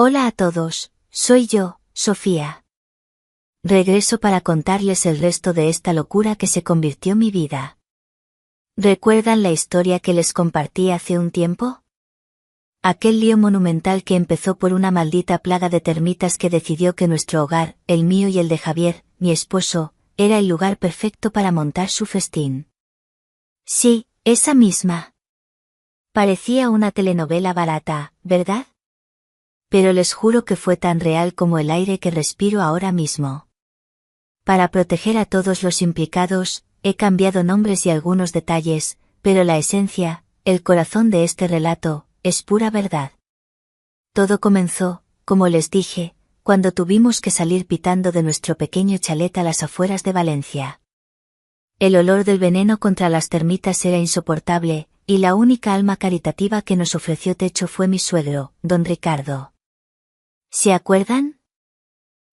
Hola a todos, soy yo, Sofía. Regreso para contarles el resto de esta locura que se convirtió mi vida. ¿Recuerdan la historia que les compartí hace un tiempo? Aquel lío monumental que empezó por una maldita plaga de termitas que decidió que nuestro hogar, el mío y el de Javier, mi esposo, era el lugar perfecto para montar su festín. Sí, esa misma. Parecía una telenovela barata, ¿verdad? Pero les juro que fue tan real como el aire que respiro ahora mismo. Para proteger a todos los implicados, he cambiado nombres y algunos detalles, pero la esencia, el corazón de este relato, es pura verdad. Todo comenzó, como les dije, cuando tuvimos que salir pitando de nuestro pequeño chalet a las afueras de Valencia. El olor del veneno contra las termitas era insoportable, y la única alma caritativa que nos ofreció techo fue mi suegro, don Ricardo. ¿Se acuerdan?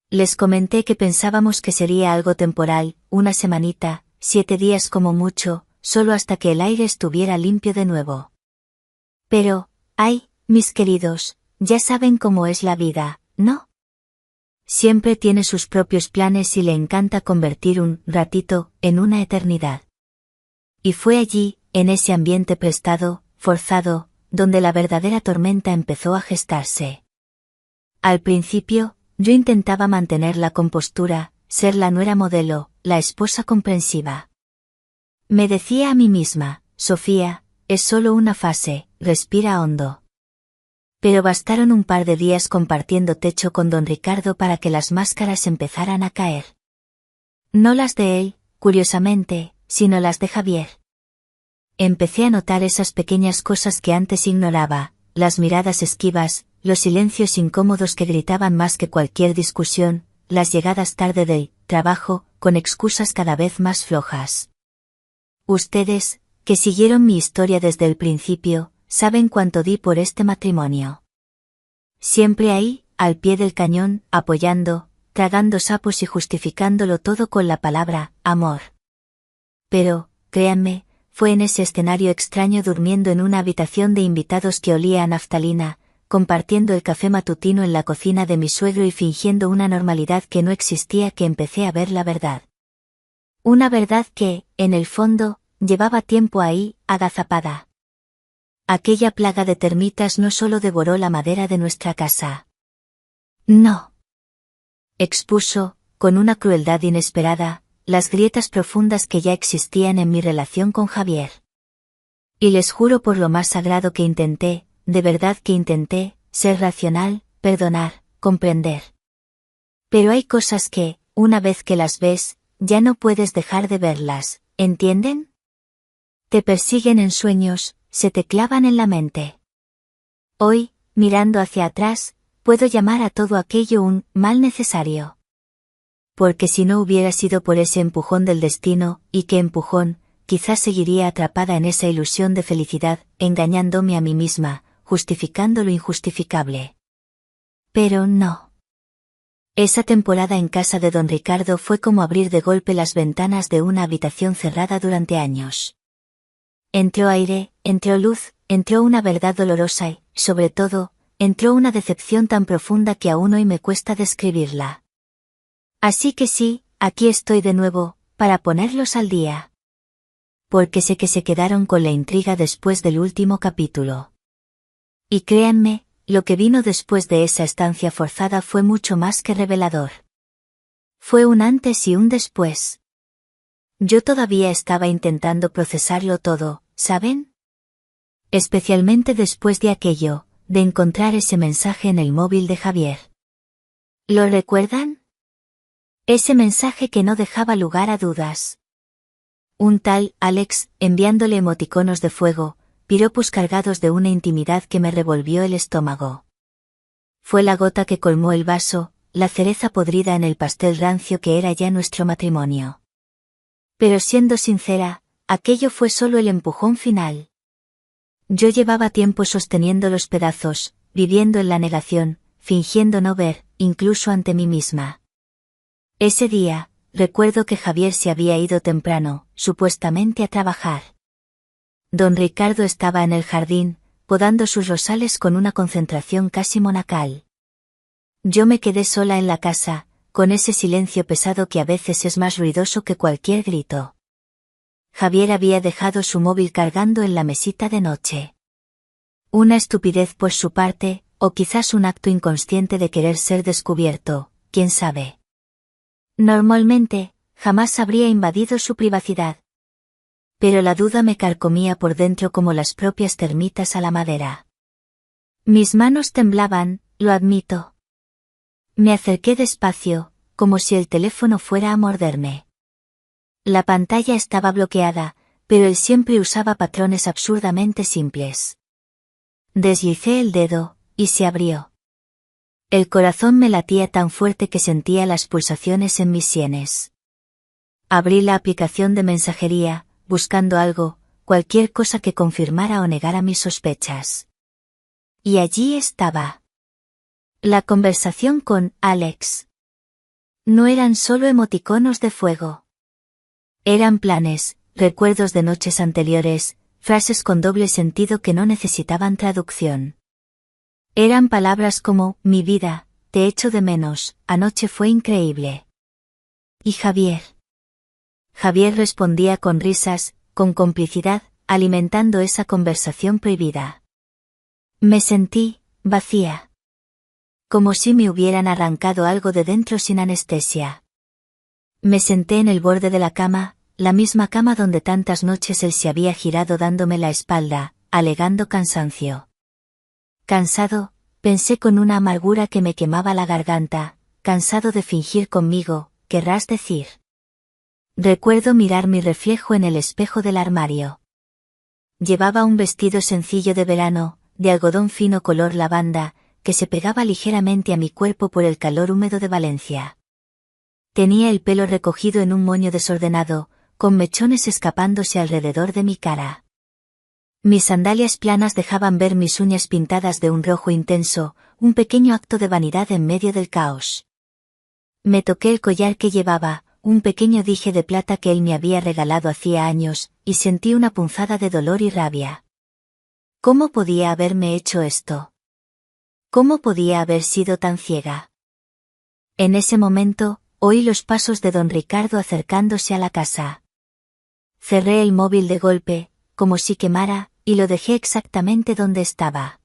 Les comenté que pensábamos que sería algo temporal, una semanita, 7 días como mucho, solo hasta que el aire estuviera limpio de nuevo. Pero, ay, mis queridos, ya saben cómo es la vida, ¿no? Siempre tiene sus propios planes y le encanta convertir un ratito en una eternidad. Y fue allí, en ese ambiente prestado, forzado, donde la verdadera tormenta empezó a gestarse. Al principio, yo intentaba mantener la compostura, ser la nuera modelo, la esposa comprensiva. Me decía a mí misma, Sofía, es solo una fase, respira hondo. Pero bastaron un par de días compartiendo techo con don Ricardo para que las máscaras empezaran a caer. No las de él, curiosamente, sino las de Javier. Empecé a notar esas pequeñas cosas que antes ignoraba, las miradas esquivas, los silencios incómodos que gritaban más que cualquier discusión, las llegadas tarde del trabajo, con excusas cada vez más flojas. Ustedes, que siguieron mi historia desde el principio, saben cuánto di por este matrimonio. Siempre ahí, al pie del cañón, apoyando, tragando sapos y justificándolo todo con la palabra amor. Pero, créanme, fue en ese escenario extraño durmiendo en una habitación de invitados que olía a naftalina, compartiendo el café matutino en la cocina de mi suegro y fingiendo una normalidad que no existía que empecé a ver la verdad. Una verdad que, en el fondo, llevaba tiempo ahí, agazapada. Aquella plaga de termitas no solo devoró la madera de nuestra casa. No. Expuso, con una crueldad inesperada, las grietas profundas que ya existían en mi relación con Javier. Y les juro por lo más sagrado que intenté, de verdad que intenté, ser racional, perdonar, comprender. Pero hay cosas que, una vez que las ves, ya no puedes dejar de verlas, ¿entienden? Te persiguen en sueños, se te clavan en la mente. Hoy, mirando hacia atrás, puedo llamar a todo aquello un mal necesario. Porque si no hubiera sido por ese empujón del destino, y qué empujón, quizás seguiría atrapada en esa ilusión de felicidad, engañándome a mí misma, justificando lo injustificable. Pero no. Esa temporada en casa de don Ricardo fue como abrir de golpe las ventanas de una habitación cerrada durante años. Entró aire, entró luz, entró una verdad dolorosa y, sobre todo, entró una decepción tan profunda que aún hoy me cuesta describirla. Así que sí, aquí estoy de nuevo, para ponerlos al día. Porque sé que se quedaron con la intriga después del último capítulo. Y créanme, lo que vino después de esa estancia forzada fue mucho más que revelador. Fue un antes y un después. Yo todavía estaba intentando procesarlo todo, ¿saben? Especialmente después de aquello, de encontrar ese mensaje en el móvil de Javier. ¿Lo recuerdan? Ese mensaje que no dejaba lugar a dudas. Un tal Alex, enviándole emoticonos de fuego, piropos cargados de una intimidad que me revolvió el estómago. Fue la gota que colmó el vaso, la cereza podrida en el pastel rancio que era ya nuestro matrimonio. Pero siendo sincera, aquello fue solo el empujón final. Yo llevaba tiempo sosteniendo los pedazos, viviendo en la negación, fingiendo no ver, incluso ante mí misma. Ese día, recuerdo que Javier se había ido temprano, supuestamente a trabajar. Don Ricardo estaba en el jardín, podando sus rosales con una concentración casi monacal. Yo me quedé sola en la casa, con ese silencio pesado que a veces es más ruidoso que cualquier grito. Javier había dejado su móvil cargando en la mesita de noche. Una estupidez por su parte, o quizás un acto inconsciente de querer ser descubierto, quién sabe. Normalmente, jamás habría invadido su privacidad. Pero la duda me carcomía por dentro como las propias termitas a la madera. Mis manos temblaban, lo admito. Me acerqué despacio, como si el teléfono fuera a morderme. La pantalla estaba bloqueada, pero él siempre usaba patrones absurdamente simples. Deslicé el dedo, y se abrió. El corazón me latía tan fuerte que sentía las pulsaciones en mis sienes. Abrí la aplicación de mensajería, buscando algo, cualquier cosa que confirmara o negara mis sospechas. Y allí estaba. La conversación con Alex. No eran solo emoticonos de fuego. Eran planes, recuerdos de noches anteriores, frases con doble sentido que no necesitaban traducción. Eran palabras como, mi vida, te echo de menos, anoche fue increíble. ¿Y Javier? Javier respondía con risas, con complicidad, alimentando esa conversación prohibida. Me sentí, vacía. Como si me hubieran arrancado algo de dentro sin anestesia. Me senté en el borde de la cama, la misma cama donde tantas noches él se había girado dándome la espalda, alegando cansancio. Cansado, pensé con una amargura que me quemaba la garganta, cansado de fingir conmigo, querrás decir. Recuerdo mirar mi reflejo en el espejo del armario. Llevaba un vestido sencillo de verano, de algodón fino color lavanda, que se pegaba ligeramente a mi cuerpo por el calor húmedo de Valencia. Tenía el pelo recogido en un moño desordenado, con mechones escapándose alrededor de mi cara. Mis sandalias planas dejaban ver mis uñas pintadas de un rojo intenso, un pequeño acto de vanidad en medio del caos. Me toqué el collar que llevaba, un pequeño dije de plata que él me había regalado hacía años, y sentí una punzada de dolor y rabia. ¿Cómo podía haberme hecho esto? ¿Cómo podía haber sido tan ciega? En ese momento, oí los pasos de don Ricardo acercándose a la casa. Cerré el móvil de golpe, como si quemara, y lo dejé exactamente donde estaba.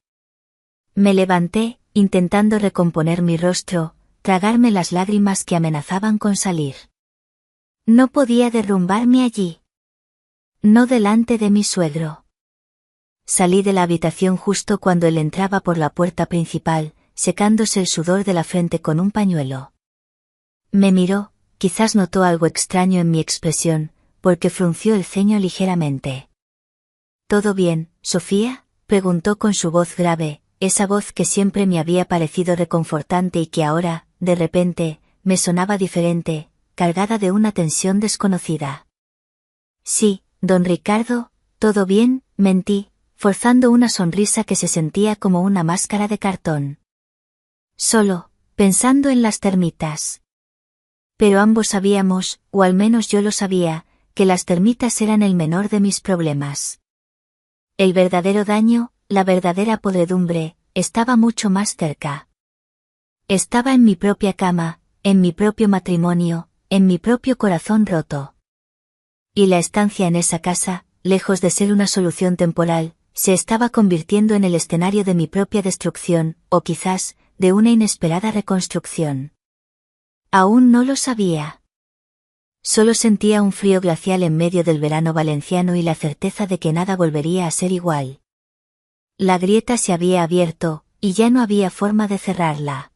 Me levanté, intentando recomponer mi rostro, tragarme las lágrimas que amenazaban con salir. No podía derrumbarme allí. No delante de mi suegro. Salí de la habitación justo cuando él entraba por la puerta principal, secándose el sudor de la frente con un pañuelo. Me miró, quizás notó algo extraño en mi expresión, porque frunció el ceño ligeramente. ¿Todo bien, Sofía?, preguntó con su voz grave, esa voz que siempre me había parecido reconfortante y que ahora, de repente, me sonaba diferente, cargada de una tensión desconocida. Sí, don Ricardo, todo bien, mentí, forzando una sonrisa que se sentía como una máscara de cartón. Solo, pensando en las termitas. Pero ambos sabíamos, o al menos yo lo sabía, que las termitas eran el menor de mis problemas. El verdadero daño, la verdadera podredumbre, estaba mucho más cerca. Estaba en mi propia cama, en mi propio matrimonio, en mi propio corazón roto. Y la estancia en esa casa, lejos de ser una solución temporal, se estaba convirtiendo en el escenario de mi propia destrucción, o quizás, de una inesperada reconstrucción. Aún no lo sabía. Solo sentía un frío glacial en medio del verano valenciano y la certeza de que nada volvería a ser igual. La grieta se había abierto, y ya no había forma de cerrarla.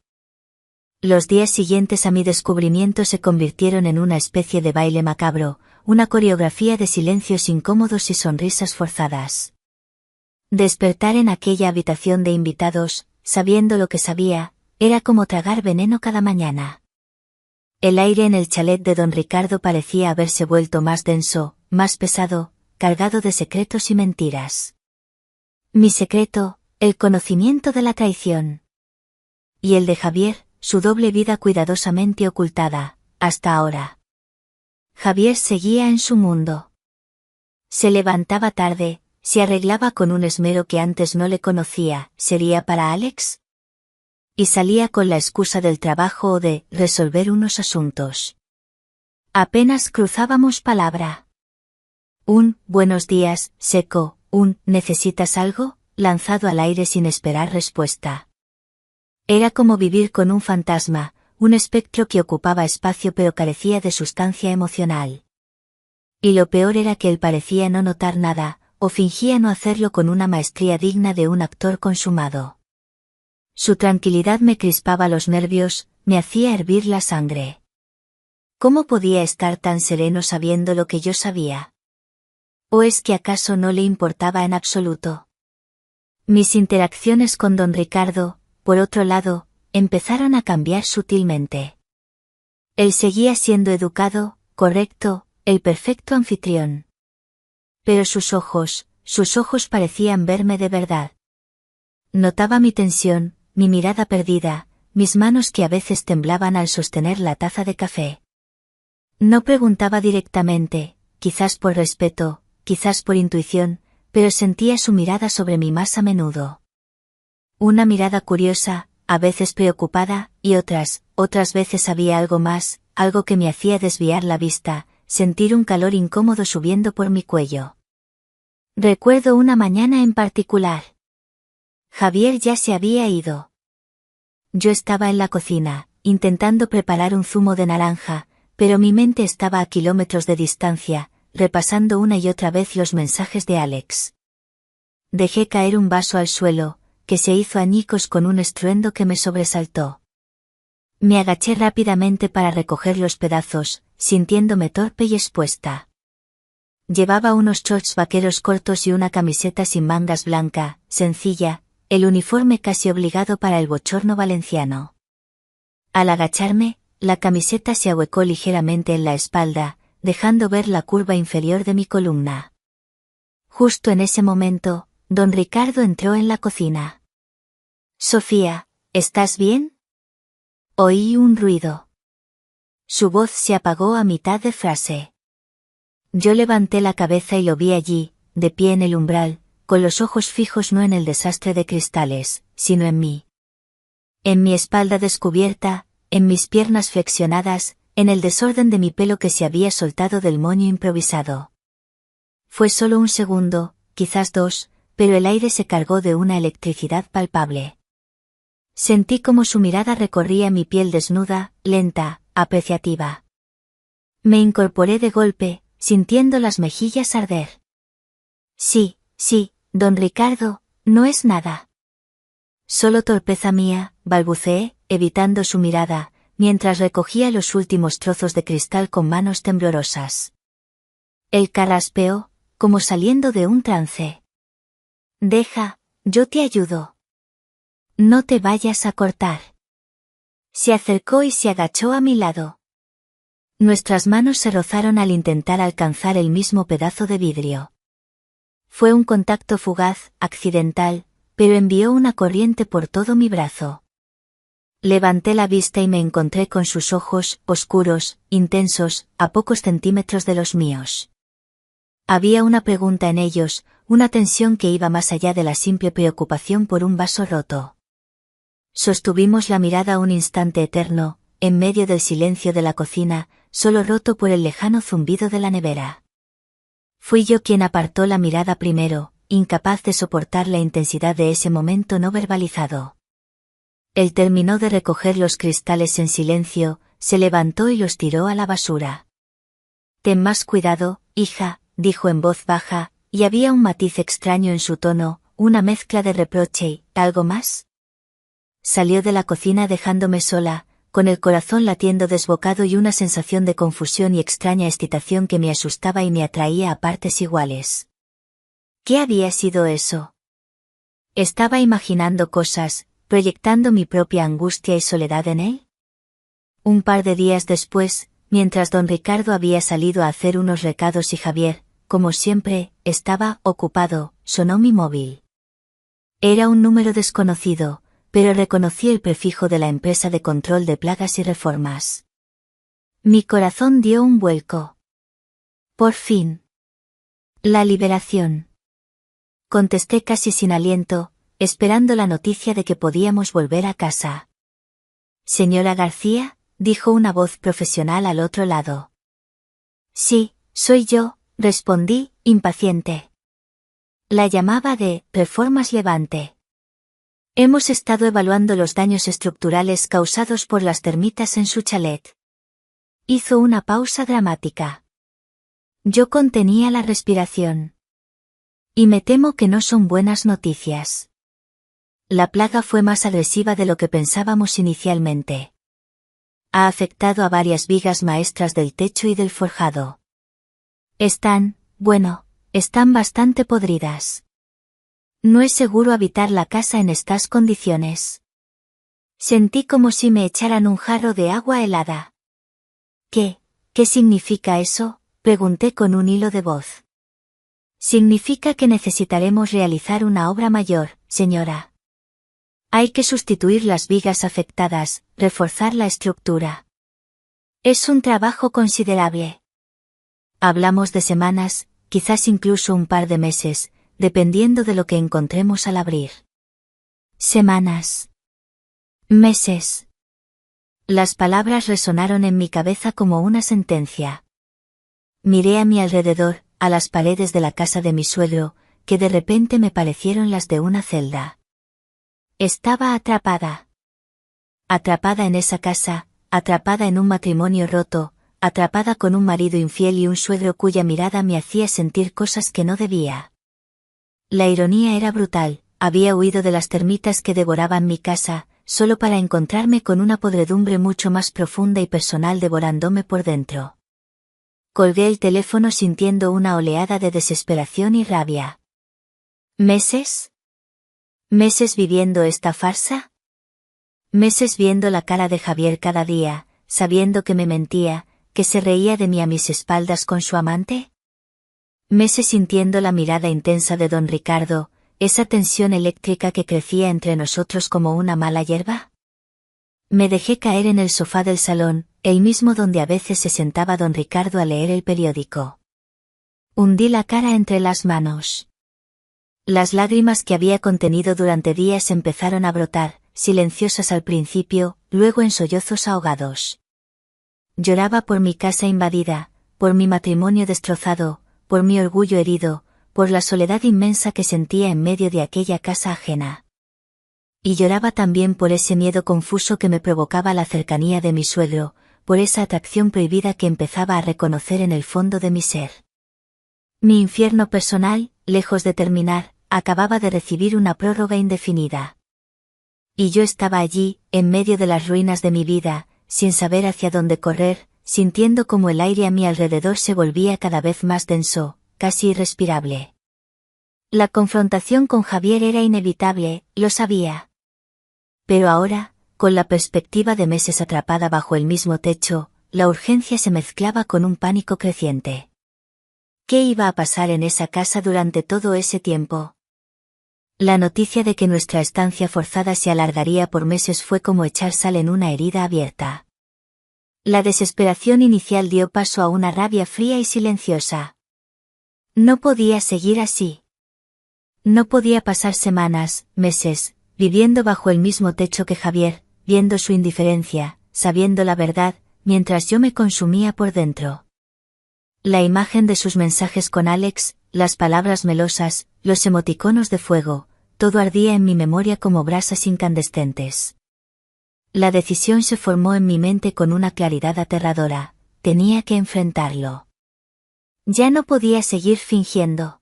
Los días siguientes a mi descubrimiento se convirtieron en una especie de baile macabro, una coreografía de silencios incómodos y sonrisas forzadas. Despertar en aquella habitación de invitados, sabiendo lo que sabía, era como tragar veneno cada mañana. El aire en el chalet de don Ricardo parecía haberse vuelto más denso, más pesado, cargado de secretos y mentiras. Mi secreto, el conocimiento de la traición. Y el de Javier, su doble vida cuidadosamente ocultada, hasta ahora. Javier seguía en su mundo. Se levantaba tarde, se arreglaba con un esmero que antes no le conocía, ¿sería para Alex? y salía con la excusa del trabajo o de resolver unos asuntos. Apenas cruzábamos palabra. Un buenos días, seco, un ¿necesitas algo?, lanzado al aire sin esperar respuesta. Era como vivir con un fantasma, un espectro que ocupaba espacio pero carecía de sustancia emocional. Y lo peor era que él parecía no notar nada, o fingía no hacerlo con una maestría digna de un actor consumado. Su tranquilidad me crispaba los nervios, me hacía hervir la sangre. ¿Cómo podía estar tan sereno sabiendo lo que yo sabía? ¿O es que acaso no le importaba en absoluto? Mis interacciones con don Ricardo, por otro lado, empezaron a cambiar sutilmente. Él seguía siendo educado, correcto, el perfecto anfitrión. Pero sus ojos parecían verme de verdad. Notaba mi tensión, mi mirada perdida, mis manos que a veces temblaban al sostener la taza de café. No preguntaba directamente, quizás por respeto, quizás por intuición, pero sentía su mirada sobre mí más a menudo. Una mirada curiosa, a veces preocupada, y otras veces había algo más, algo que me hacía desviar la vista, sentir un calor incómodo subiendo por mi cuello. Recuerdo una mañana en particular. Javier ya se había ido. Yo estaba en la cocina, intentando preparar un zumo de naranja, pero mi mente estaba a kilómetros de distancia, repasando una y otra vez los mensajes de Alex. Dejé caer un vaso al suelo, que se hizo añicos con un estruendo que me sobresaltó. Me agaché rápidamente para recoger los pedazos, sintiéndome torpe y expuesta. Llevaba unos shorts vaqueros cortos y una camiseta sin mangas blanca, sencilla, el uniforme casi obligado para el bochorno valenciano. Al agacharme, la camiseta se ahuecó ligeramente en la espalda, dejando ver la curva inferior de mi columna. Justo en ese momento, don Ricardo entró en la cocina. «Sofía, ¿estás bien?». Oí un ruido. Su voz se apagó a mitad de frase. Yo levanté la cabeza y lo vi allí, de pie en el umbral, con los ojos fijos no en el desastre de cristales, sino en mí. En mi espalda descubierta, en mis piernas flexionadas, en el desorden de mi pelo que se había soltado del moño improvisado. Fue solo un segundo, quizás dos, pero el aire se cargó de una electricidad palpable. Sentí como su mirada recorría mi piel desnuda, lenta, apreciativa. Me incorporé de golpe, sintiendo las mejillas arder. Sí, don Ricardo, no es nada. Solo torpeza mía, balbuceé, evitando su mirada, mientras recogía los últimos trozos de cristal con manos temblorosas. Él carraspeó, como saliendo de un trance. «Deja, yo te ayudo. No te vayas a cortar». Se acercó y se agachó a mi lado. Nuestras manos se rozaron al intentar alcanzar el mismo pedazo de vidrio. Fue un contacto fugaz, accidental, pero envió una corriente por todo mi brazo. Levanté la vista y me encontré con sus ojos, oscuros, intensos, a pocos centímetros de los míos. Había una pregunta en ellos, una tensión que iba más allá de la simple preocupación por un vaso roto. Sostuvimos la mirada un instante eterno, en medio del silencio de la cocina, solo roto por el lejano zumbido de la nevera. Fui yo quien apartó la mirada primero, incapaz de soportar la intensidad de ese momento no verbalizado. Él terminó de recoger los cristales en silencio, se levantó y los tiró a la basura. «Ten más cuidado, hija», dijo en voz baja, y había un matiz extraño en su tono, una mezcla de reproche y «¿algo más?». Salió de la cocina dejándome sola, con el corazón latiendo desbocado y una sensación de confusión y extraña excitación que me asustaba y me atraía a partes iguales. ¿Qué había sido eso? ¿Estaba imaginando cosas, proyectando mi propia angustia y soledad en él? Un par de días después, mientras don Ricardo había salido a hacer unos recados y Javier, como siempre, estaba ocupado, sonó mi móvil. Era un número desconocido, pero reconocí el prefijo de la empresa de control de plagas y reformas. Mi corazón dio un vuelco. Por fin. La liberación. Contesté casi sin aliento, esperando la noticia de que podíamos volver a casa. Señora García, dijo una voz profesional al otro lado. Sí, soy yo, respondí, impaciente. La llamaba de Reformas Levante. Hemos estado evaluando los daños estructurales causados por las termitas en su chalet. Hizo una pausa dramática. Yo contenía la respiración. Y me temo que no son buenas noticias. La plaga fue más agresiva de lo que pensábamos inicialmente. Ha afectado a varias vigas maestras del techo y del forjado. Están bastante podridas. No es seguro habitar la casa en estas condiciones. Sentí como si me echaran un jarro de agua helada. ¿Qué significa eso?, pregunté con un hilo de voz. Significa que necesitaremos realizar una obra mayor, señora. Hay que sustituir las vigas afectadas, reforzar la estructura. Es un trabajo considerable. Hablamos de semanas, quizás incluso un par de meses, dependiendo de lo que encontremos al abrir. Semanas. Meses. Las palabras resonaron en mi cabeza como una sentencia. Miré a mi alrededor, a las paredes de la casa de mi suegro, que de repente me parecieron las de una celda. Estaba atrapada. Atrapada en esa casa, atrapada en un matrimonio roto, atrapada con un marido infiel y un suegro cuya mirada me hacía sentir cosas que no debía. La ironía era brutal, había huido de las termitas que devoraban mi casa, solo para encontrarme con una podredumbre mucho más profunda y personal devorándome por dentro. Colgué el teléfono sintiendo una oleada de desesperación y rabia. ¿Meses? ¿Meses viviendo esta farsa? ¿Meses viendo la cara de Javier cada día, sabiendo que me mentía, que se reía de mí a mis espaldas con su amante? ¿Meses sintiendo la mirada intensa de don Ricardo, esa tensión eléctrica que crecía entre nosotros como una mala hierba? Me dejé caer en el sofá del salón, el mismo donde a veces se sentaba don Ricardo a leer el periódico. Hundí la cara entre las manos. Las lágrimas que había contenido durante días empezaron a brotar, silenciosas al principio, luego en sollozos ahogados. Lloraba por mi casa invadida, por mi matrimonio destrozado, por mi orgullo herido, por la soledad inmensa que sentía en medio de aquella casa ajena. Y lloraba también por ese miedo confuso que me provocaba la cercanía de mi suegro, por esa atracción prohibida que empezaba a reconocer en el fondo de mi ser. Mi infierno personal, lejos de terminar, acababa de recibir una prórroga indefinida. Y yo estaba allí, en medio de las ruinas de mi vida, sin saber hacia dónde correr, sintiendo como el aire a mi alrededor se volvía cada vez más denso, casi irrespirable. La confrontación con Javier era inevitable, lo sabía. Pero ahora, con la perspectiva de meses atrapada bajo el mismo techo, la urgencia se mezclaba con un pánico creciente. ¿Qué iba a pasar en esa casa durante todo ese tiempo? La noticia de que nuestra estancia forzada se alargaría por meses fue como echar sal en una herida abierta. La desesperación inicial dio paso a una rabia fría y silenciosa. No podía seguir así. No podía pasar semanas, meses, viviendo bajo el mismo techo que Javier, viendo su indiferencia, sabiendo la verdad, mientras yo me consumía por dentro. La imagen de sus mensajes con Alex, las palabras melosas, los emoticonos de fuego, todo ardía en mi memoria como brasas incandescentes. La decisión se formó en mi mente con una claridad aterradora, tenía que enfrentarlo. Ya no podía seguir fingiendo.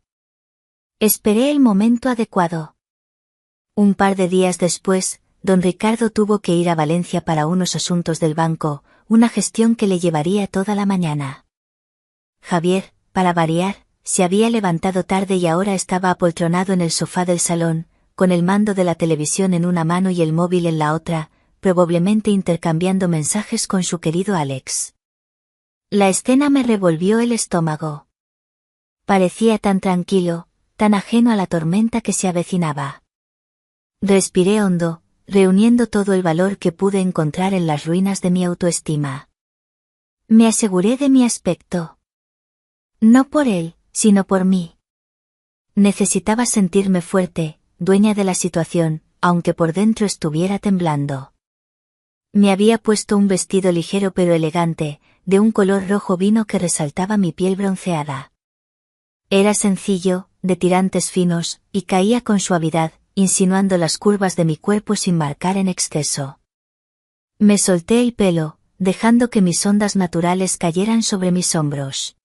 Esperé el momento adecuado. Un par de días después, don Ricardo tuvo que ir a Valencia para unos asuntos del banco, una gestión que le llevaría toda la mañana. Javier, para variar, se había levantado tarde y ahora estaba apoltronado en el sofá del salón, con el mando de la televisión en una mano y el móvil en la otra, probablemente intercambiando mensajes con su querido Alex. La escena me revolvió el estómago. Parecía tan tranquilo, tan ajeno a la tormenta que se avecinaba. Respiré hondo, reuniendo todo el valor que pude encontrar en las ruinas de mi autoestima. Me aseguré de mi aspecto. No por él, sino por mí. Necesitaba sentirme fuerte, dueña de la situación, aunque por dentro estuviera temblando. Me había puesto un vestido ligero pero elegante, de un color rojo vino que resaltaba mi piel bronceada. Era sencillo, de tirantes finos, y caía con suavidad, insinuando las curvas de mi cuerpo sin marcar en exceso. Me solté el pelo, dejando que mis ondas naturales cayeran sobre mis hombros.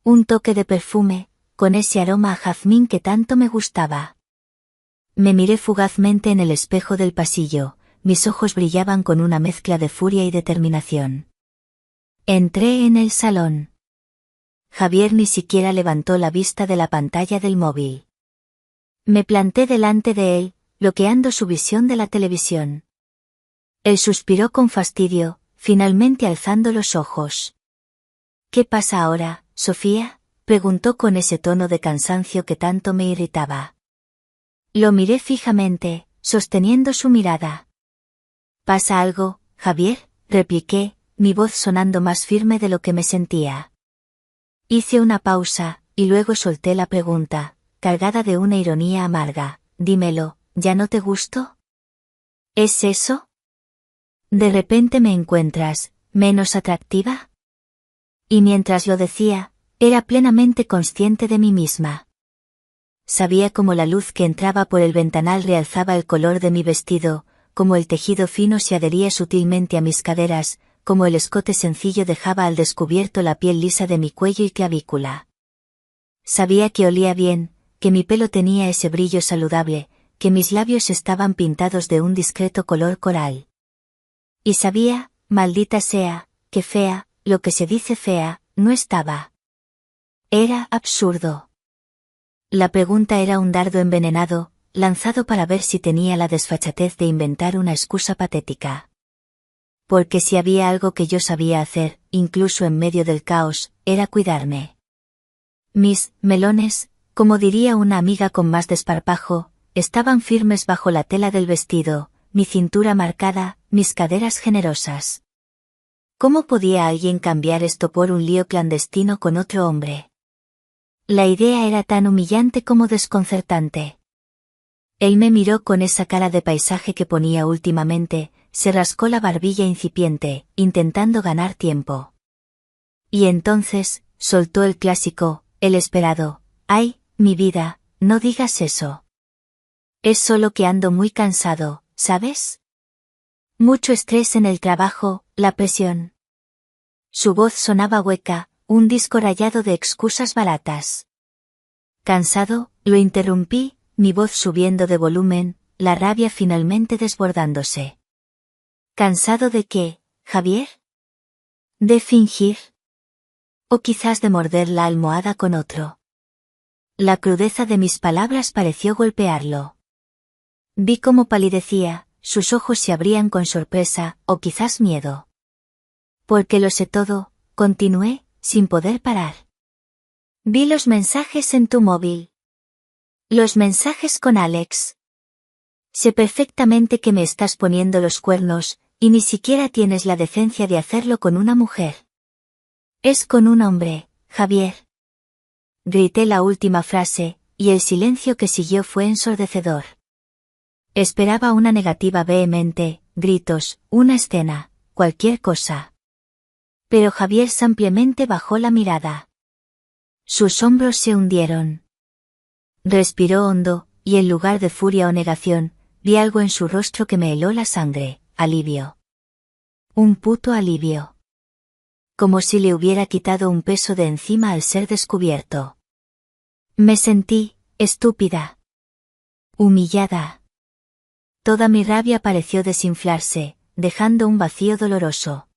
Un toque de perfume, con ese aroma a jazmín que tanto me gustaba. Me miré fugazmente en el espejo del pasillo, mis ojos brillaban con una mezcla de furia y determinación. Entré en el salón. Javier ni siquiera levantó la vista de la pantalla del móvil. Me planté delante de él, bloqueando su visión de la televisión. Él suspiró con fastidio, finalmente alzando los ojos. ¿Qué pasa ahora, Sofía?, preguntó con ese tono de cansancio que tanto me irritaba. Lo miré fijamente, sosteniendo su mirada. ¿Pasa algo, Javier?, repliqué, mi voz sonando más firme de lo que me sentía. Hice una pausa, y luego solté la pregunta, cargada de una ironía amarga. Dímelo, ¿ya no te gusto? ¿Es eso? ¿De repente me encuentras menos atractiva? Y mientras lo decía, era plenamente consciente de mí misma. Sabía cómo la luz que entraba por el ventanal realzaba el color de mi vestido, cómo el tejido fino se adhería sutilmente a mis caderas, cómo el escote sencillo dejaba al descubierto la piel lisa de mi cuello y clavícula. Sabía que olía bien, que mi pelo tenía ese brillo saludable, que mis labios estaban pintados de un discreto color coral. Y sabía, maldita sea, que fea, lo que se dice fea, no estaba. Era absurdo. La pregunta era un dardo envenenado, lanzado para ver si tenía la desfachatez de inventar una excusa patética. Porque si había algo que yo sabía hacer, incluso en medio del caos, era cuidarme. Mis melones, como diría una amiga con más desparpajo, estaban firmes bajo la tela del vestido, mi cintura marcada, mis caderas generosas. ¿Cómo podía alguien cambiar esto por un lío clandestino con otro hombre? La idea era tan humillante como desconcertante. Él me miró con esa cara de paisaje que ponía últimamente, se rascó la barbilla incipiente, intentando ganar tiempo. Y entonces, soltó el clásico, el esperado: «Ay, mi vida, no digas eso. Es solo que ando muy cansado, ¿sabes? Mucho estrés en el trabajo, la presión». Su voz sonaba hueca, un disco rayado de excusas baratas. Cansado, lo interrumpí, mi voz subiendo de volumen, la rabia finalmente desbordándose. ¿Cansado de qué, Javier? ¿De fingir? ¿O quizás de morder la almohada con otro? La crudeza de mis palabras pareció golpearlo. Vi cómo palidecía, sus ojos se abrían con sorpresa, o quizás miedo. Porque lo sé todo, continué, sin poder parar. Vi los mensajes en tu móvil. Los mensajes con Alex. Sé perfectamente que me estás poniendo los cuernos, y ni siquiera tienes la decencia de hacerlo con una mujer. Es con un hombre, Javier. Grité la última frase, y el silencio que siguió fue ensordecedor. Esperaba una negativa vehemente, gritos, una escena, cualquier cosa. Pero Javier simplemente bajó la mirada. Sus hombros se hundieron. Respiró hondo, y en lugar de furia o negación, vi algo en su rostro que me heló la sangre: alivio. Un puto alivio. Como si le hubiera quitado un peso de encima al ser descubierto. Me sentí estúpida. Humillada. Toda mi rabia pareció desinflarse, dejando un vacío doloroso.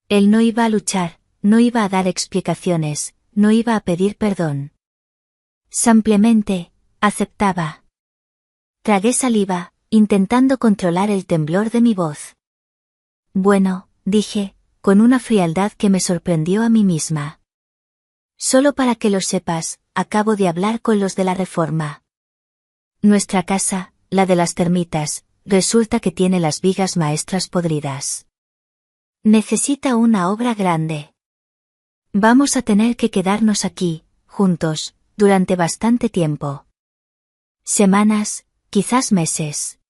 Él no iba a luchar, no iba a dar explicaciones, no iba a pedir perdón. Simplemente, aceptaba. Tragué saliva, intentando controlar el temblor de mi voz. Bueno, dije, con una frialdad que me sorprendió a mí misma. Solo para que lo sepas, acabo de hablar con los de la reforma. Nuestra casa, la de las termitas, resulta que tiene las vigas maestras podridas. Necesita una obra grande. Vamos a tener que quedarnos aquí, juntos, durante bastante tiempo. Semanas, quizás meses.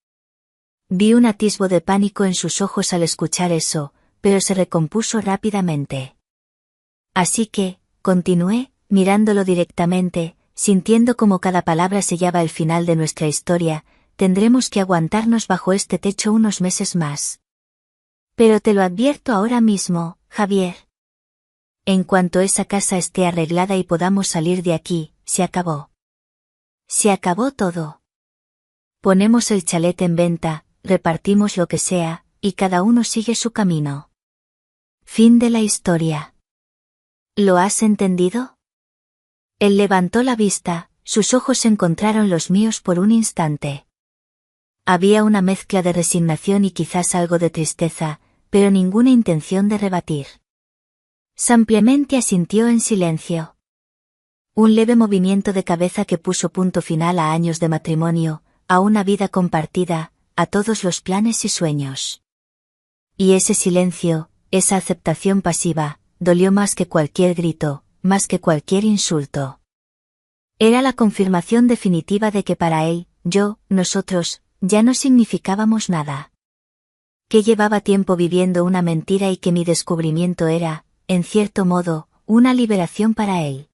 Vi un atisbo de pánico en sus ojos al escuchar eso, pero se recompuso rápidamente. Así que, continué, mirándolo directamente, sintiendo como cada palabra sellaba el final de nuestra historia, tendremos que aguantarnos bajo este techo unos meses más. Pero te lo advierto ahora mismo, Javier. En cuanto esa casa esté arreglada y podamos salir de aquí, se acabó. Se acabó todo. Ponemos el chalet en venta, repartimos lo que sea, y cada uno sigue su camino. Fin de la historia. ¿Lo has entendido? Él levantó la vista, sus ojos encontraron los míos por un instante. Había una mezcla de resignación y quizás algo de tristeza, pero ninguna intención de rebatir. Simplemente asintió en silencio. Un leve movimiento de cabeza que puso punto final a años de matrimonio, a una vida compartida, a todos los planes y sueños. Y ese silencio, esa aceptación pasiva, dolió más que cualquier grito, más que cualquier insulto. Era la confirmación definitiva de que para él, yo, nosotros, ya no significábamos nada. Que llevaba tiempo viviendo una mentira y que mi descubrimiento era, en cierto modo, una liberación para él.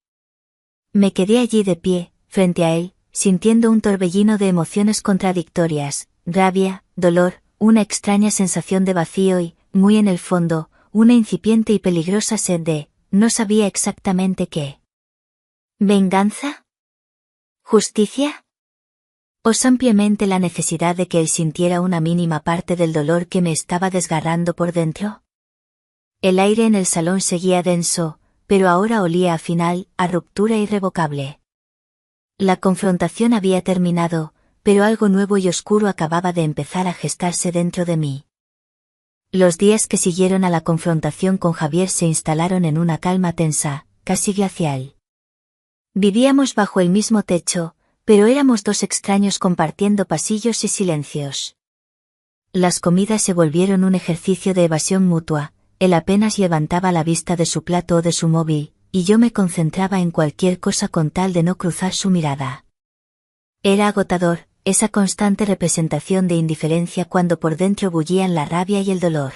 Me quedé allí de pie, frente a él, sintiendo un torbellino de emociones contradictorias, rabia, dolor, una extraña sensación de vacío y, muy en el fondo, una incipiente y peligrosa sed de, no sabía exactamente qué. ¿Venganza? ¿Justicia? ¿O simplemente la necesidad de que él sintiera una mínima parte del dolor que me estaba desgarrando por dentro? El aire en el salón seguía denso, pero ahora olía a final, a ruptura irrevocable. La confrontación había terminado, pero algo nuevo y oscuro acababa de empezar a gestarse dentro de mí. Los días que siguieron a la confrontación con Javier se instalaron en una calma tensa, casi glacial. Vivíamos bajo el mismo techo, pero éramos dos extraños compartiendo pasillos y silencios. Las comidas se volvieron un ejercicio de evasión mutua, él apenas levantaba la vista de su plato o de su móvil, y yo me concentraba en cualquier cosa con tal de no cruzar su mirada. Era agotador, esa constante representación de indiferencia cuando por dentro bullían la rabia y el dolor.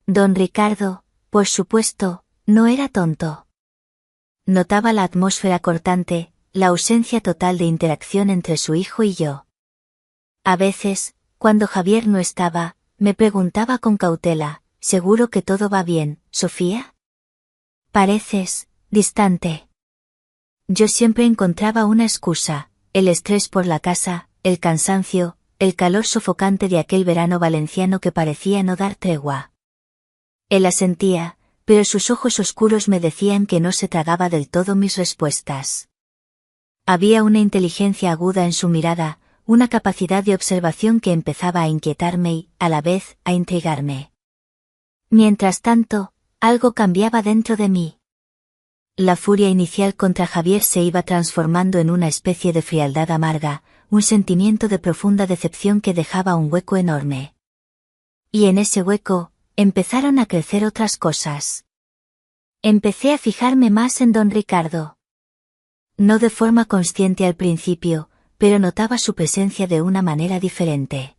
Don Ricardo, por supuesto, no era tonto. Notaba la atmósfera cortante, la ausencia total de interacción entre su hijo y yo. A veces, cuando Javier no estaba, me preguntaba con cautela, ¿seguro que todo va bien, Sofía? Pareces distante. Yo siempre encontraba una excusa, el estrés por la casa, el cansancio, el calor sofocante de aquel verano valenciano que parecía no dar tregua. Él asentía, pero sus ojos oscuros me decían que no se tragaba del todo mis respuestas. Había una inteligencia aguda en su mirada, una capacidad de observación que empezaba a inquietarme y, a la vez, a intrigarme. Mientras tanto, algo cambiaba dentro de mí. La furia inicial contra Javier se iba transformando en una especie de frialdad amarga, un sentimiento de profunda decepción que dejaba un hueco enorme. Y en ese hueco, empezaron a crecer otras cosas. Empecé a fijarme más en don Ricardo. No de forma consciente al principio, pero notaba su presencia de una manera diferente.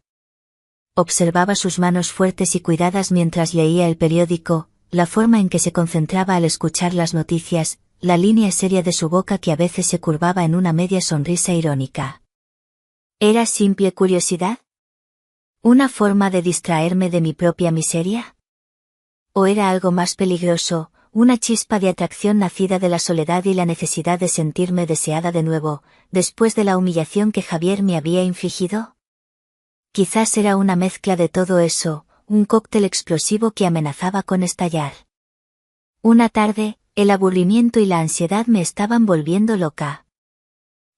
Observaba sus manos fuertes y cuidadas mientras leía el periódico, la forma en que se concentraba al escuchar las noticias, la línea seria de su boca que a veces se curvaba en una media sonrisa irónica. ¿Era simple curiosidad? ¿Una forma de distraerme de mi propia miseria? ¿O era algo más peligroso, una chispa de atracción nacida de la soledad y la necesidad de sentirme deseada de nuevo, después de la humillación que Javier me había infligido? Quizás era una mezcla de todo eso, un cóctel explosivo que amenazaba con estallar. Una tarde, el aburrimiento y la ansiedad me estaban volviendo loca.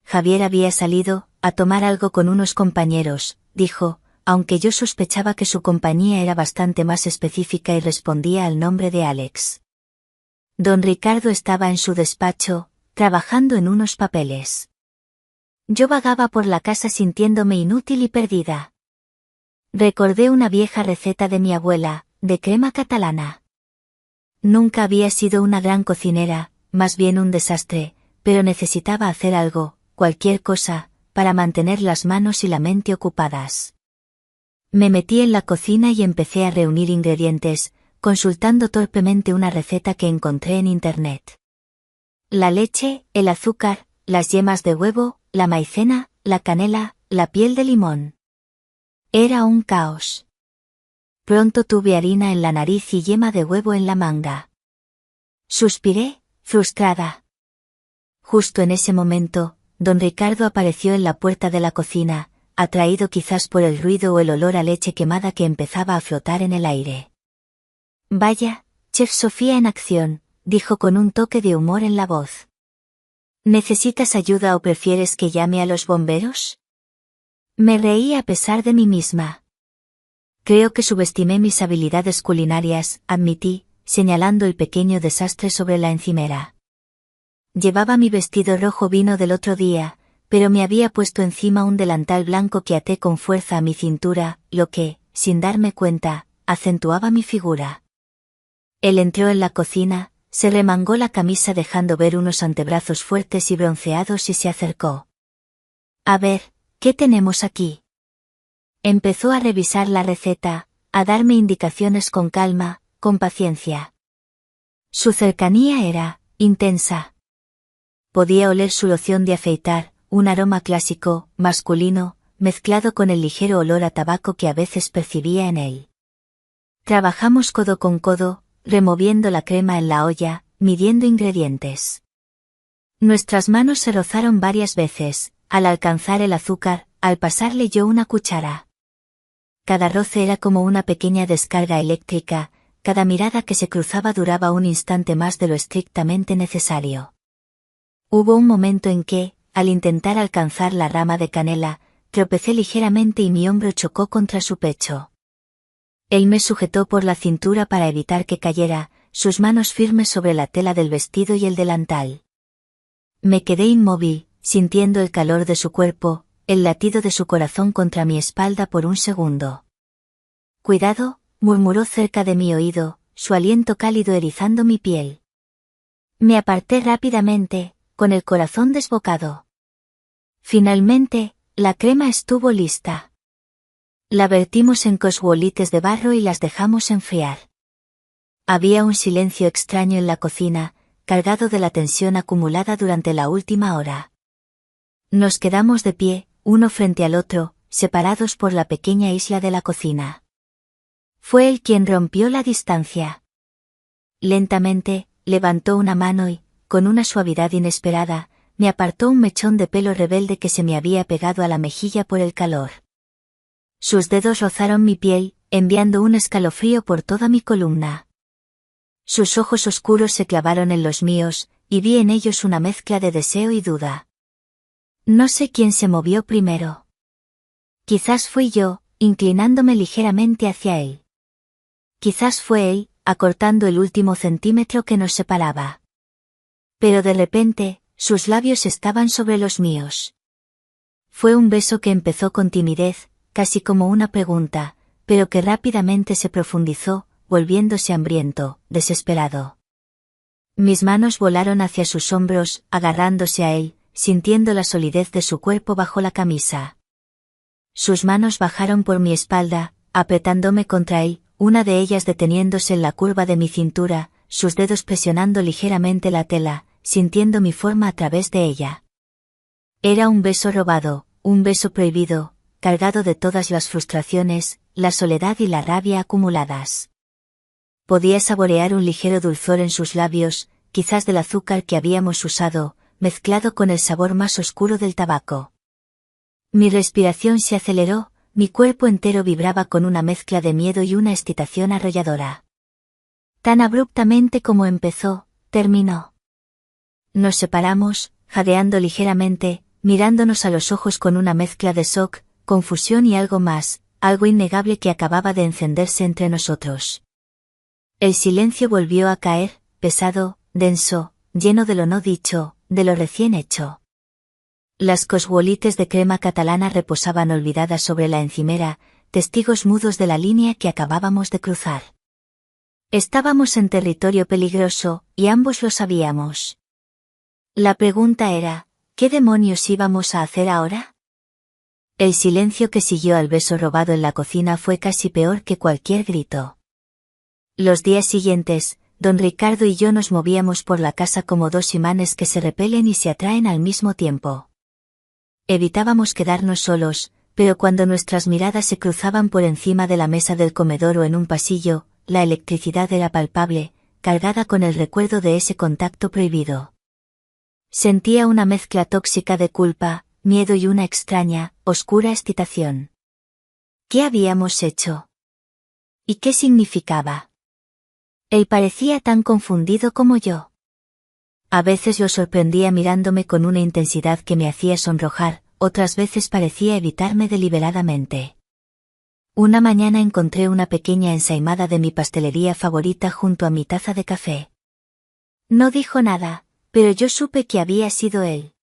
Javier había salido, a tomar algo con unos compañeros, dijo, aunque yo sospechaba que su compañía era bastante más específica y respondía al nombre de Alex. Don Ricardo estaba en su despacho, trabajando en unos papeles. Yo vagaba por la casa sintiéndome inútil y perdida. Recordé una vieja receta de mi abuela, de crema catalana. Nunca había sido una gran cocinera, más bien un desastre, pero necesitaba hacer algo, cualquier cosa, para mantener las manos y la mente ocupadas. Me metí en la cocina y empecé a reunir ingredientes, consultando torpemente una receta que encontré en internet. La leche, el azúcar, las yemas de huevo, la maicena, la canela, la piel de limón. Era un caos. Pronto tuve harina en la nariz y yema de huevo en la manga. Suspiré, frustrada. Justo en ese momento, don Ricardo apareció en la puerta de la cocina, atraído quizás por el ruido o el olor a leche quemada que empezaba a flotar en el aire. Vaya, Chef Sofía en acción, dijo con un toque de humor en la voz. ¿Necesitas ayuda o prefieres que llame a los bomberos? Me reí a pesar de mí misma. Creo que subestimé mis habilidades culinarias, admití, señalando el pequeño desastre sobre la encimera. Llevaba mi vestido rojo vino del otro día, pero me había puesto encima un delantal blanco que até con fuerza a mi cintura, lo que, sin darme cuenta, acentuaba mi figura. Él entró en la cocina, se remangó la camisa dejando ver unos antebrazos fuertes y bronceados y se acercó. A ver, ¿qué tenemos aquí? Empezó a revisar la receta, a darme indicaciones con calma, con paciencia. Su cercanía era intensa. Podía oler su loción de afeitar, un aroma clásico, masculino, mezclado con el ligero olor a tabaco que a veces percibía en él. Trabajamos codo con codo, removiendo la crema en la olla, midiendo ingredientes. Nuestras manos se rozaron varias veces, al alcanzar el azúcar, al pasarle yo una cuchara. Cada roce era como una pequeña descarga eléctrica, cada mirada que se cruzaba duraba un instante más de lo estrictamente necesario. Hubo un momento en que, al intentar alcanzar la rama de canela, tropecé ligeramente y mi hombro chocó contra su pecho. Él me sujetó por la cintura para evitar que cayera, sus manos firmes sobre la tela del vestido y el delantal. Me quedé inmóvil, sintiendo el calor de su cuerpo, el latido de su corazón contra mi espalda por un segundo. Cuidado, murmuró cerca de mi oído, su aliento cálido erizando mi piel. Me aparté rápidamente, con el corazón desbocado. Finalmente, la crema estuvo lista. La vertimos en coswolites de barro y las dejamos enfriar. Había un silencio extraño en la cocina, cargado de la tensión acumulada durante la última hora. Nos quedamos de pie, uno frente al otro, separados por la pequeña isla de la cocina. Fue él quien rompió la distancia. Lentamente, levantó una mano y, con una suavidad inesperada, me apartó un mechón de pelo rebelde que se me había pegado a la mejilla por el calor. Sus dedos rozaron mi piel, enviando un escalofrío por toda mi columna. Sus ojos oscuros se clavaron en los míos, y vi en ellos una mezcla de deseo y duda. No sé quién se movió primero. Quizás fui yo, inclinándome ligeramente hacia él. Quizás fue él, acortando el último centímetro que nos separaba. Pero de repente, sus labios estaban sobre los míos. Fue un beso que empezó con timidez, casi como una pregunta, pero que rápidamente se profundizó, volviéndose hambriento, desesperado. Mis manos volaron hacia sus hombros, agarrándose a él, sintiendo la solidez de su cuerpo bajo la camisa. Sus manos bajaron por mi espalda, apretándome contra él, una de ellas deteniéndose en la curva de mi cintura, sus dedos presionando ligeramente la tela, sintiendo mi forma a través de ella. Era un beso robado, un beso prohibido, cargado de todas las frustraciones, la soledad y la rabia acumuladas. Podía saborear un ligero dulzor en sus labios, quizás del azúcar que habíamos usado, mezclado con el sabor más oscuro del tabaco. Mi respiración se aceleró, mi cuerpo entero vibraba con una mezcla de miedo y una excitación arrolladora. Tan abruptamente como empezó, terminó. Nos separamos, jadeando ligeramente, mirándonos a los ojos con una mezcla de shock, confusión y algo más, algo innegable que acababa de encenderse entre nosotros. El silencio volvió a caer, pesado, denso, lleno de lo no dicho, de lo recién hecho. Las coswolites de crema catalana reposaban olvidadas sobre la encimera, testigos mudos de la línea que acabábamos de cruzar. Estábamos en territorio peligroso, y ambos lo sabíamos. La pregunta era, ¿qué demonios íbamos a hacer ahora? El silencio que siguió al beso robado en la cocina fue casi peor que cualquier grito. Los días siguientes, don Ricardo y yo nos movíamos por la casa como dos imanes que se repelen y se atraen al mismo tiempo. Evitábamos quedarnos solos, pero cuando nuestras miradas se cruzaban por encima de la mesa del comedor o en un pasillo, la electricidad era palpable, cargada con el recuerdo de ese contacto prohibido. Sentía una mezcla tóxica de culpa, miedo y una extraña, oscura excitación. ¿Qué habíamos hecho? ¿Y qué significaba? Él parecía tan confundido como yo. A veces lo sorprendía mirándome con una intensidad que me hacía sonrojar, otras veces parecía evitarme deliberadamente. Una mañana encontré una pequeña ensaimada de mi pastelería favorita junto a mi taza de café. No dijo nada, pero yo supe que había sido él.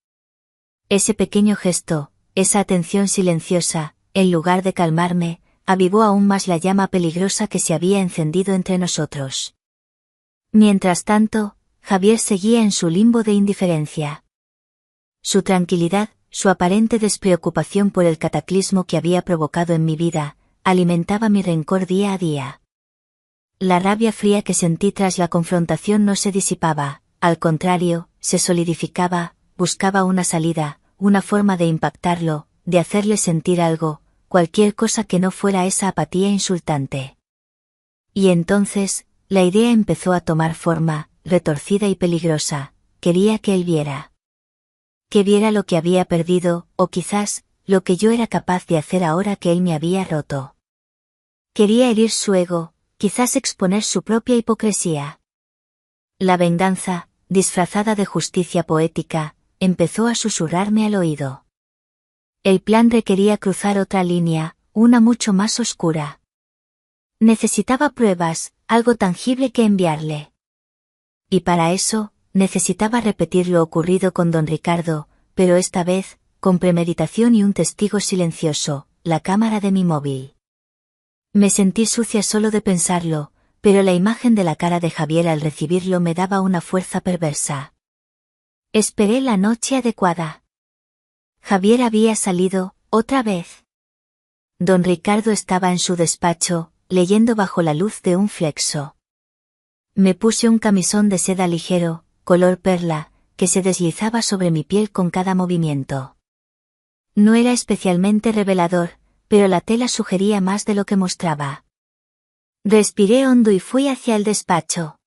Ese pequeño gesto, esa atención silenciosa, en lugar de calmarme, avivó aún más la llama peligrosa que se había encendido entre nosotros. Mientras tanto, Javier seguía en su limbo de indiferencia. Su tranquilidad, su aparente despreocupación por el cataclismo que había provocado en mi vida, alimentaba mi rencor día a día. La rabia fría que sentí tras la confrontación no se disipaba, al contrario, se solidificaba, buscaba una salida, una forma de impactarlo, de hacerle sentir algo, cualquier cosa que no fuera esa apatía insultante. Y entonces, la idea empezó a tomar forma, retorcida y peligrosa. Quería que él viera. Que viera lo que había perdido, o quizás, lo que yo era capaz de hacer ahora que él me había roto. Quería herir su ego, quizás exponer su propia hipocresía. La venganza, disfrazada de justicia poética, empezó a susurrarme al oído. El plan requería cruzar otra línea, una mucho más oscura. Necesitaba pruebas, algo tangible que enviarle. Y para eso, necesitaba repetir lo ocurrido con don Ricardo, pero esta vez, con premeditación y un testigo silencioso, la cámara de mi móvil. Me sentí sucia solo de pensarlo, pero la imagen de la cara de Javier al recibirlo me daba una fuerza perversa. Esperé la noche adecuada. Javier había salido, otra vez. Don Ricardo estaba en su despacho, leyendo bajo la luz de un flexo. Me puse un camisón de seda ligero, color perla, que se deslizaba sobre mi piel con cada movimiento. No era especialmente revelador, pero la tela sugería más de lo que mostraba. Respiré hondo y fui hacia el despacho.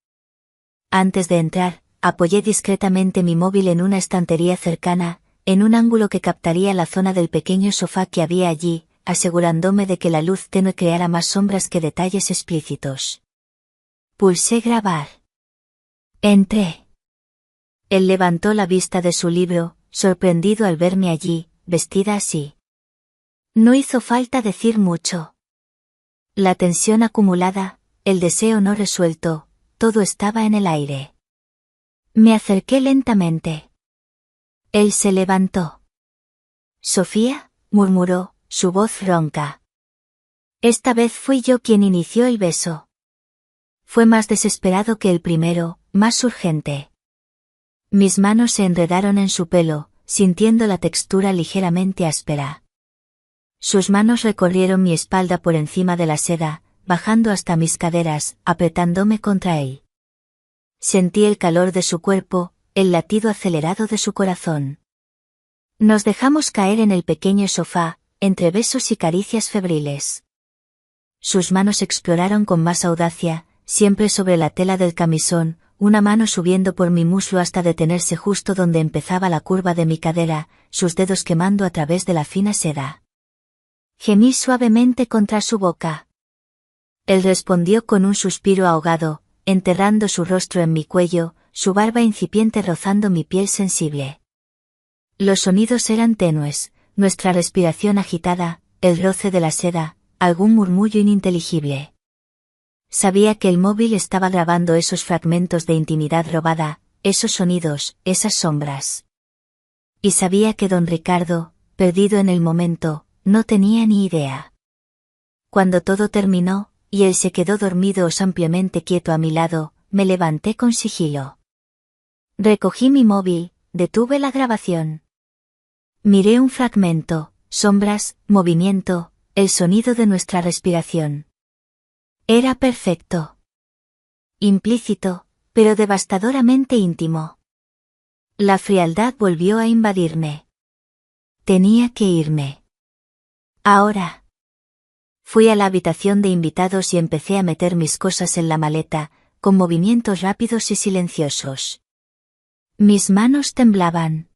Antes de entrar, apoyé discretamente mi móvil en una estantería cercana, en un ángulo que captaría la zona del pequeño sofá que había allí, asegurándome de que la luz tenue creara más sombras que detalles explícitos. Pulsé grabar. Entré. Él levantó la vista de su libro, sorprendido al verme allí, vestida así. No hizo falta decir mucho. La tensión acumulada, el deseo no resuelto, todo estaba en el aire. Me acerqué lentamente. Él se levantó. «Sofía», murmuró, su voz ronca. Esta vez fui yo quien inició el beso. Fue más desesperado que el primero, más urgente. Mis manos se enredaron en su pelo, sintiendo la textura ligeramente áspera. Sus manos recorrieron mi espalda por encima de la seda, bajando hasta mis caderas, apretándome contra él. Sentí el calor de su cuerpo, el latido acelerado de su corazón. Nos dejamos caer en el pequeño sofá, entre besos y caricias febriles. Sus manos exploraron con más audacia, siempre sobre la tela del camisón, una mano subiendo por mi muslo hasta detenerse justo donde empezaba la curva de mi cadera, sus dedos quemando a través de la fina seda. Gemí suavemente contra su boca. Él respondió con un suspiro ahogado, enterrando su rostro en mi cuello, su barba incipiente rozando mi piel sensible. Los sonidos eran tenues, nuestra respiración agitada, el roce de la seda, algún murmullo ininteligible. Sabía que el móvil estaba grabando esos fragmentos de intimidad robada, esos sonidos, esas sombras. Y sabía que don Ricardo, perdido en el momento, no tenía ni idea. Cuando todo terminó, y él se quedó dormido o ampliamente quieto a mi lado, me levanté con sigilo. Recogí mi móvil, detuve la grabación. Miré un fragmento, sombras, movimiento, el sonido de nuestra respiración. Era perfecto. Implícito, pero devastadoramente íntimo. La frialdad volvió a invadirme. Tenía que irme. Ahora. Fui a la habitación de invitados y empecé a meter mis cosas en la maleta, con movimientos rápidos y silenciosos. Mis manos temblaban.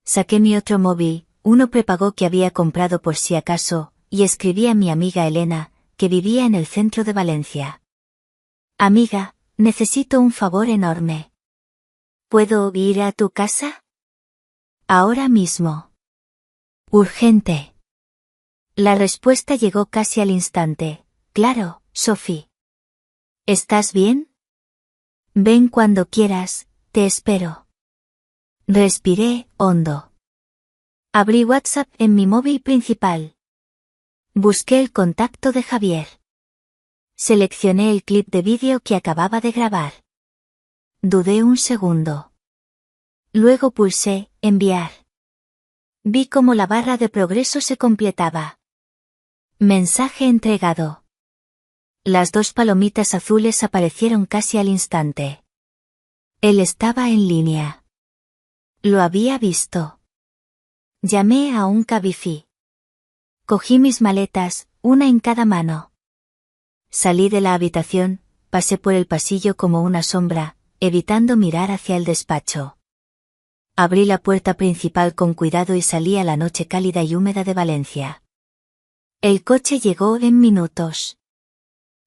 Saqué mi otro móvil, uno prepago que había comprado por si acaso, y escribí a mi amiga Elena, que vivía en el centro de Valencia. Amiga, necesito un favor enorme. ¿Puedo ir a tu casa? Ahora mismo. Urgente. La respuesta llegó casi al instante. Claro, Sophie. ¿Estás bien? Ven cuando quieras, te espero. Respiré hondo. Abrí WhatsApp en mi móvil principal. Busqué el contacto de Javier. Seleccioné el clip de vídeo que acababa de grabar. Dudé un segundo. Luego pulsé enviar. Vi cómo la barra de progreso se completaba. Mensaje entregado. Las 2 palomitas azules aparecieron casi al instante. Él estaba en línea. Lo había visto. Llamé a un Cabify. Cogí mis maletas, una en cada mano. Salí de la habitación, pasé por el pasillo como una sombra, evitando mirar hacia el despacho. Abrí la puerta principal con cuidado y salí a la noche cálida y húmeda de Valencia. El coche llegó en minutos.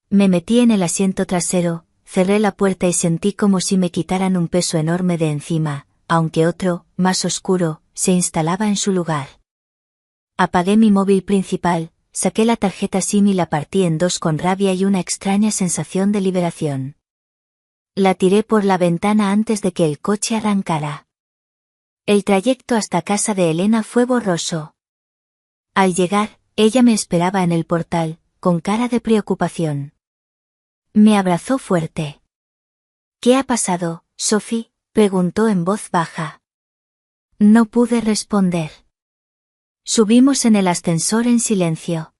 Me metí en el asiento trasero, cerré la puerta y sentí como si me quitaran un peso enorme de encima, aunque otro, más oscuro, se instalaba en su lugar. Apagué mi móvil principal, saqué la tarjeta SIM y la partí en 2 con rabia y una extraña sensación de liberación. La tiré por la ventana antes de que el coche arrancara. El trayecto hasta casa de Elena fue borroso. Al llegar, ella me esperaba en el portal, con cara de preocupación. Me abrazó fuerte. ¿Qué ha pasado, Sophie?, preguntó en voz baja. No pude responder. Subimos en el ascensor en silencio.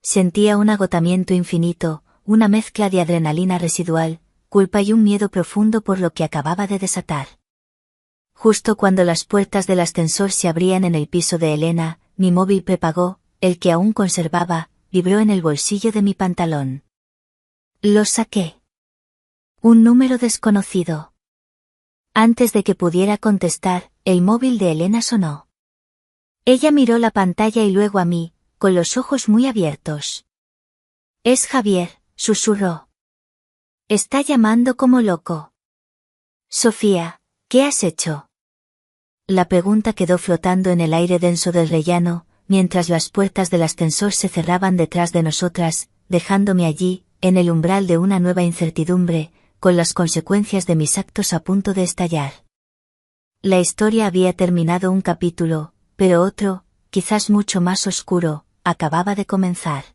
Sentía un agotamiento infinito, una mezcla de adrenalina residual, culpa y un miedo profundo por lo que acababa de desatar. Justo cuando las puertas del ascensor se abrían en el piso de Elena, mi móvil prepago, el que aún conservaba, vibró en el bolsillo de mi pantalón. Lo saqué. Un número desconocido. Antes de que pudiera contestar, el móvil de Elena sonó. Ella miró la pantalla y luego a mí, con los ojos muy abiertos. Es Javier, susurró. Está llamando como loco. Sofía, ¿qué has hecho? La pregunta quedó flotando en el aire denso del rellano, mientras las puertas del ascensor se cerraban detrás de nosotras, dejándome allí, en el umbral de una nueva incertidumbre, con las consecuencias de mis actos a punto de estallar. La historia había terminado un capítulo, pero otro, quizás mucho más oscuro, acababa de comenzar.